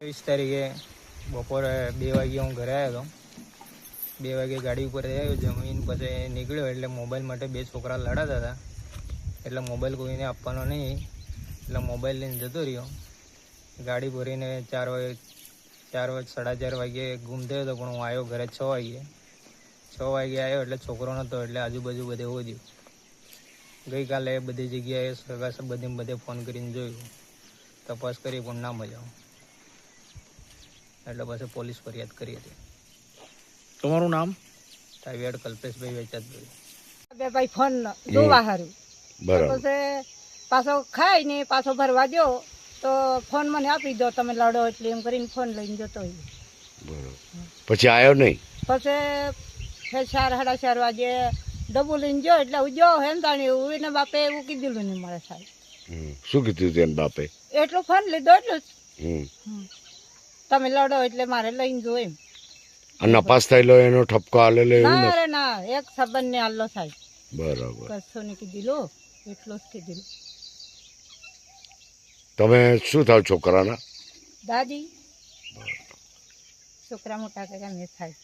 20 તારીખે બપોરે 2 વાગે હું ઘરે આવ્યો હતો। 2 વાગે ગાડી ઉપર આવ્યો, જમીન પછી નીકળ્યો એટલે મોબાઈલ માટે 2 છોકરા લડાતા હતા, એટલે મોબાઈલ કોઈને આપવાનો નહીં, એટલે મોબાઈલ લઈને જતો રહ્યો। ગાડી ભરીને 4:30 વાગે ગુમ થયો હતો, પણ હું આવ્યો ઘરે 6 વાગે। 6 વાગે આવ્યો એટલે છોકરો નહોતો, એટલે આજુબાજુ બધે શોધ્યું। ગઈકાલે બધી જગ્યાએ સરકાર બધે ફોન કરીને જોયું, તપાસ કરી પણ ના મળ્યો, એટલે પછી પોલીસ ફરિયાદ કરી હતી। તમારું નામ? ટાઈવેડ કલ્પેશભાઈ વેચાતભાઈ। બે ભાઈ ફોન જોવા હારું, બરાબર। પછી પાછો ખાઈને પાછો ભરવા દો તો ફોન મને આપી દો, તમે લડો એટલે એમ કરીને ફોન લઈને જતો હોય। બરાબર, પછી આવ્યો નહીં? પછી 4:30 વાગે ડબ્બુ લઈને જો એટલે હું જો હેમ તાણી એવું એને બાપે એવું કીધેલું નહીં મળે સાહેબ। શું કીધું તેને બાપે? એટલું ફોન લીધો એટલું જ, હમ તમે લડો એટલે મારે લઈને જો એમ। આ નપાસ થયેલો એનો ઠપકો આલેલો એવું ના નથી? રે ના, એક સંબંધ ને આલ્લો સાહેબ, બરાબર। કશો ને કીધેલું, એટલું જ કીધેલું। તમે શું થાવ છોકરાના? દાદી છોકરા મોટા કર્યા મેં થાય।